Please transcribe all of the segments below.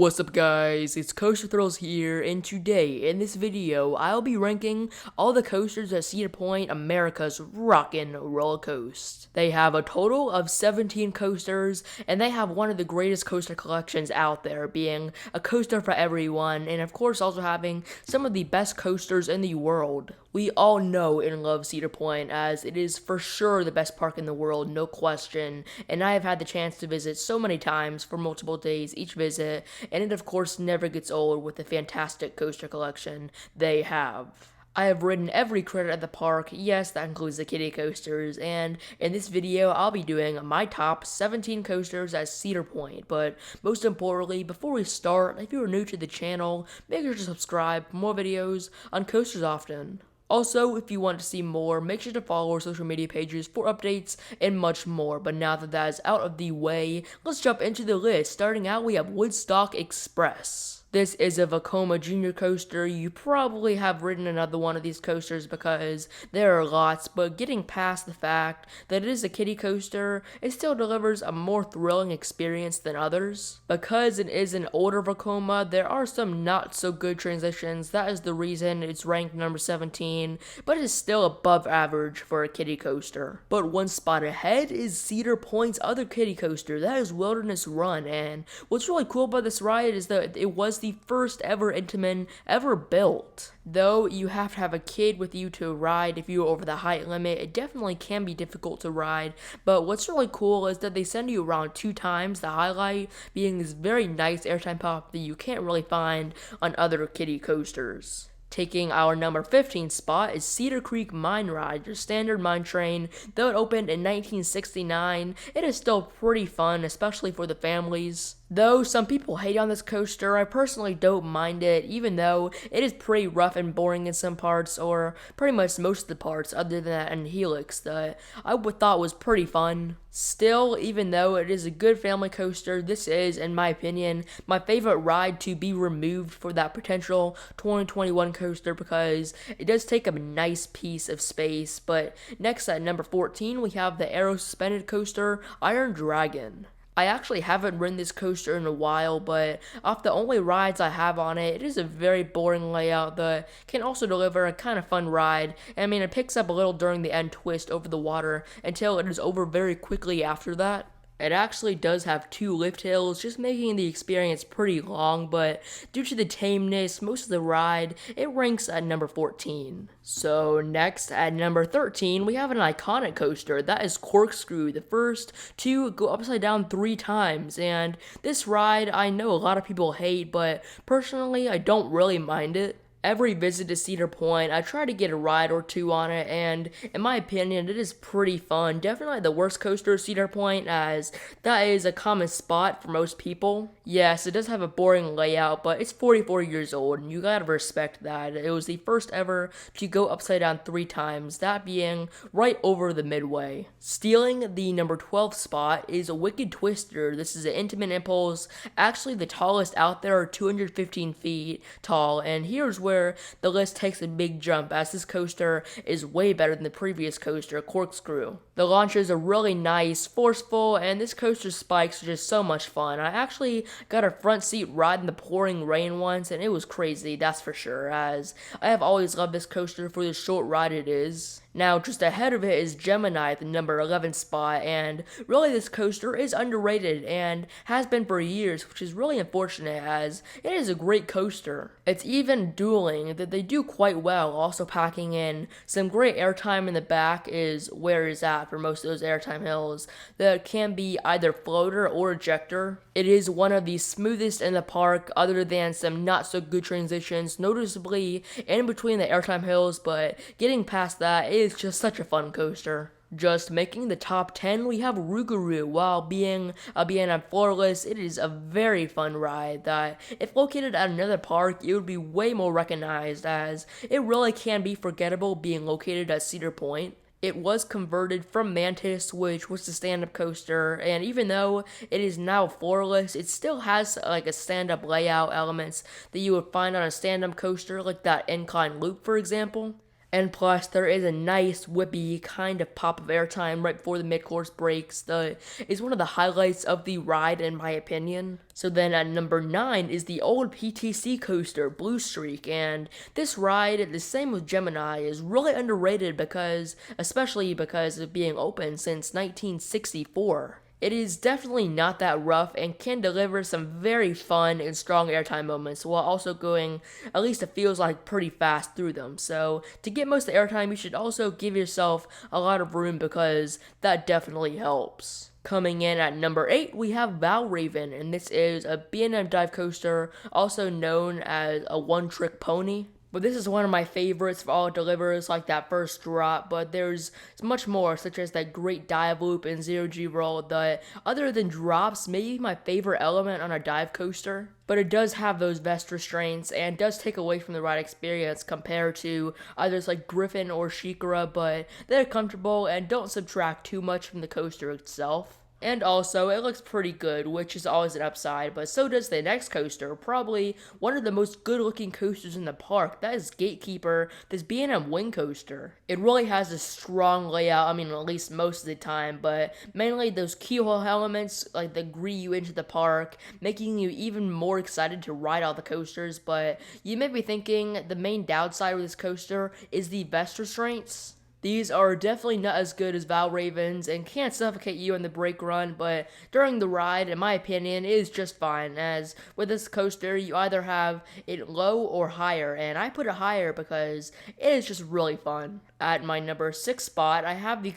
What's up guys, it's Coaster Thrills here, and today, in this video, I'll be ranking all the coasters at Cedar Point, America's Rockin Roller Coast. They have a total of 17 coasters, and they have one of the greatest coaster collections out there, being a coaster for everyone, and of course also having some of the best coasters in the world. We all know and love Cedar Point, as it is for sure the best park in the world, no question, and I have had the chance to visit so many times for multiple days each visit, and it of course never gets old with the fantastic coaster collection they have. I have ridden every credit at the park, yes, that includes the kiddie coasters, and in this video I'll be doing my top 17 coasters at Cedar Point. But most importantly, before we start, if you are new to the channel, make sure to subscribe for more videos on coasters often. Also, if you want to see more, make sure to follow our social media pages for updates and much more. But now that is out of the way, let's jump into the list. Starting out, we have Woodstock Express. This is a Vekoma Junior coaster. You probably have ridden another one of these coasters because there are lots, but getting past the fact that it is a kiddie coaster, it still delivers a more thrilling experience than others. Because it is an older Vekoma, there are some not so good transitions. That is the reason it's ranked number 17, but it is still above average for a kiddie coaster. But one spot ahead is Cedar Point's other kiddie coaster, that is Wilderness Run, and what's really cool about this ride is that it was the first ever Intamin ever built. Though you have to have a kid with you to ride if you're over the height limit, it definitely can be difficult to ride, but what's really cool is that they send you around 2 times, the highlight being this very nice airtime pop that you can't really find on other kiddie coasters. Taking our number 15 spot is Cedar Creek Mine Ride, your standard mine train. Though it opened in 1969, it is still pretty fun, especially for the families. Though some people hate on this coaster, I personally don't mind it, even though it is pretty rough and boring in some parts, or pretty much most of the parts other than that and Helix that I thought was pretty fun. Still, even though it is a good family coaster, this is, in my opinion, my favorite ride to be removed for that potential 2021 coaster because it does take up a nice piece of space. But next at number 14, we have the Aero Suspended Coaster, Iron Dragon. I actually haven't ridden this coaster in a while, but off the only rides I have on it, it is a very boring layout that can also deliver a kind of fun ride. I mean, it picks up a little during the end twist over the water until it is over very quickly after that. It actually does have 2 lift hills, just making the experience pretty long, but due to the tameness, most of the ride, it ranks at number 14. So next, at number 13, we have an iconic coaster, that is Corkscrew, the first to go upside down 3 times, and this ride I know a lot of people hate, but personally I don't really mind it. Every visit to Cedar Point, I try to get a ride or 2 on it, and in my opinion, it is pretty fun. Definitely the worst coaster at Cedar Point, as that is a common spot for most people. Yes, it does have a boring layout, but it's 44 years old, and you gotta respect that. It was the first ever to go upside down 3 times, that being right over the midway. Stealing the number 12 spot is a Wicked Twister. This is an Intamin Impulse, actually the tallest out there, 215 feet tall, and here's where the list takes a big jump, as this coaster is way better than the previous coaster, Corkscrew. The launches are really nice, forceful, and this coaster's spikes are just so much fun. I actually got a front seat ride in the pouring rain once, and it was crazy, that's for sure, as I have always loved this coaster for the short ride it is. Now, just ahead of it is Gemini at the number 11 spot, and really this coaster is underrated and has been for years, which is really unfortunate as it is a great coaster. It's even dueling that they do quite well, also packing in some great airtime in the back is where it's at for most of those airtime hills that can be either floater or ejector. It is one of the smoothest in the park other than some not so good transitions, noticeably in between the airtime hills, but getting past that is just such a fun coaster. Just making the top 10, we have Rougarou. While being on floorless, it is a very fun ride that, if located at another park, it would be way more recognized, as it really can be forgettable being located at Cedar Point. It was converted from Mantis, which was the stand-up coaster, and even though it is now floorless, it still has like a stand-up layout elements that you would find on a stand-up coaster, like that incline loop, for example. And plus, there is a nice, whippy kind of pop of airtime right before the mid-course breaks that is one of the highlights of the ride, in my opinion. So then at number 9 is the old PTC coaster, Blue Streak, and this ride, the same with Gemini, is really underrated especially because of being open since 1964. It is definitely not that rough and can deliver some very fun and strong airtime moments while also going, at least it feels like, pretty fast through them. So to get most of the airtime, you should also give yourself a lot of room because that definitely helps. Coming in at number 8, we have Val Raven, and this is a B&M dive coaster, also known as a one-trick pony. But this is one of my favorites for all it delivers, like that first drop, but there's much more, such as that great dive loop and zero-G roll that, other than drops, may be my favorite element on a dive coaster. But it does have those vest restraints and does take away from the ride experience compared to others like Griffin or Shikara, but they're comfortable and don't subtract too much from the coaster itself. And also, it looks pretty good, which is always an upside, but so does the next coaster, probably one of the most good-looking coasters in the park. That is Gatekeeper, this B&M wing coaster. It really has a strong layout, at least most of the time, but mainly those keyhole elements, like that greet you into the park, making you even more excited to ride all the coasters, but you may be thinking the main downside with this coaster is the vest restraints. These are definitely not as good as Val Raven's and can't suffocate you in the brake run, but during the ride, in my opinion, it is just fine, as with this coaster, you either have it low or higher, and I put it higher because it is just really fun. At my number 6 spot, I have the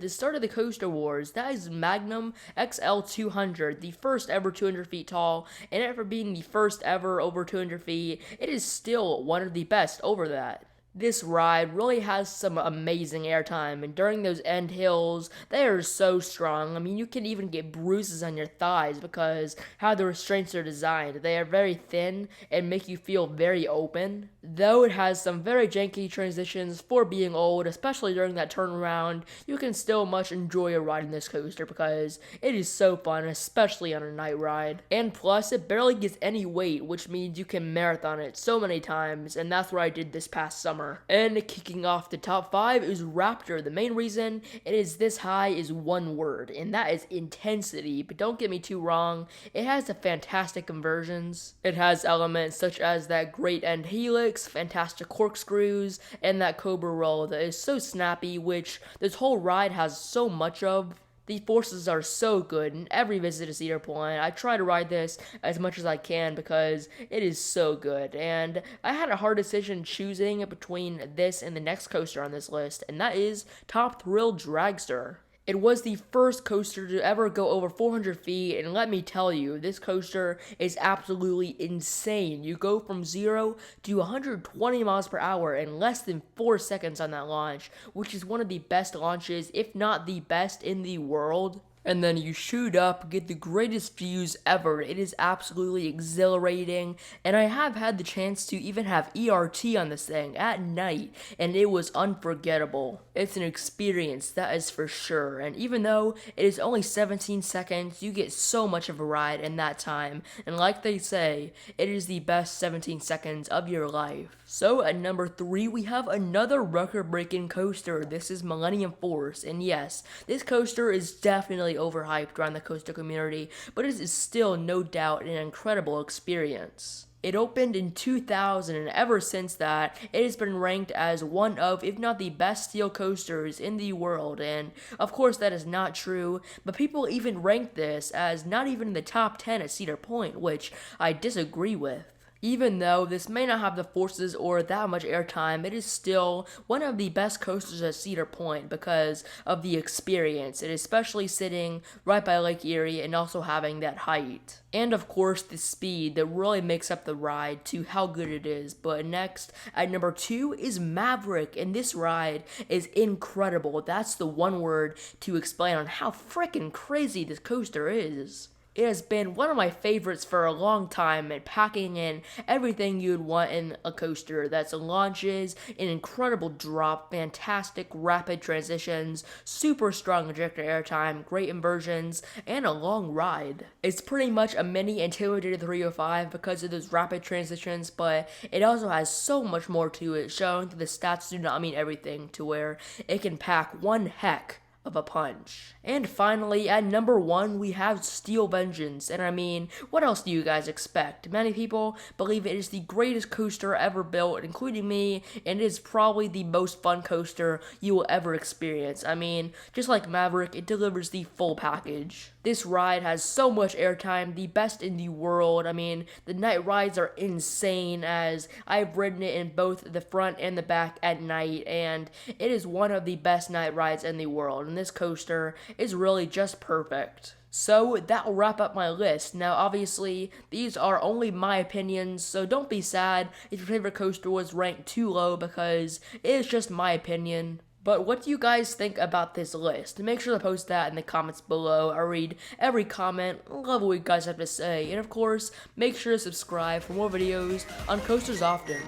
start of the Coaster Wars. That is Magnum XL 200, the first ever 200 feet tall, and for being the first ever over 200 feet, it is still one of the best over that. This ride really has some amazing airtime, and during those end hills, they are so strong. You can even get bruises on your thighs because how the restraints are designed. They are very thin and make you feel very open. Though it has some very janky transitions for being old, especially during that turnaround, you can still much enjoy a ride in this coaster because it is so fun, especially on a night ride. And plus, it barely gets any weight, which means you can marathon it so many times, and that's what I did this past summer. And kicking off the top 5 is Raptor. The main reason it is this high is one word, and that is intensity. But don't get me too wrong, it has a fantastic conversions. It has elements such as that great end helix, fantastic corkscrews, and that cobra roll that is so snappy, which this whole ride has so much of. The forces are so good in every visit to Cedar Point. I try to ride this as much as I can because it is so good. And I had a hard decision choosing between this and the next coaster on this list, and that is Top Thrill Dragster. It was the first coaster to ever go over 400 feet, and let me tell you, this coaster is absolutely insane. You go from 0 to 120 miles per hour in less than 4 seconds on that launch, which is one of the best launches, if not the best in the world. And then you shoot up, get the greatest views ever. It is absolutely exhilarating, and I have had the chance to even have ERT on this thing at night, and it was unforgettable. It's an experience, that is for sure, and even though it is only 17 seconds, you get so much of a ride in that time, and like they say, it is the best 17 seconds of your life. So at number 3, we have another record-breaking coaster. This is Millennium Force, and yes, this coaster is definitely overhyped around the coaster community, but it is still no doubt an incredible experience. It opened in 2000, and ever since that, it has been ranked as one of, if not the best steel coasters in the world, and of course that is not true, but people even rank this as not even in the top 10 at Cedar Point, which I disagree with. Even though this may not have the forces or that much airtime, it is still one of the best coasters at Cedar Point because of the experience, and especially sitting right by Lake Erie and also having that height. And of course, the speed that really makes up the ride to how good it is. But next, at number 2 is Maverick, and this ride is incredible. That's the one word to explain on how freaking crazy this coaster is. It has been one of my favorites for a long time, and packing in everything you'd want in a coaster. That's launches, an incredible drop, fantastic rapid transitions, super strong ejector airtime, great inversions, and a long ride. It's pretty much a mini Intimidator 305 because of those rapid transitions, but it also has so much more to it, showing that the stats do not mean everything, to where it can pack one heck of a punch. And finally, at number 1, we have Steel Vengeance, and I mean, what else do you guys expect? Many people believe it is the greatest coaster ever built, including me, and it is probably the most fun coaster you will ever experience. I mean, just like Maverick, it delivers the full package. This ride has so much airtime, the best in the world. I mean, the night rides are insane, as I've ridden it in both the front and the back at night, and it is one of the best night rides in the world, and this coaster is really just perfect. So that will wrap up my list. Now obviously, these are only my opinions, so don't be sad if your favorite coaster was ranked too low, because it is just my opinion. But what do you guys think about this list? Make sure to post that in the comments below. I read every comment, love what you guys have to say, and of course, make sure to subscribe for more videos on coasters often.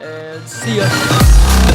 And see ya!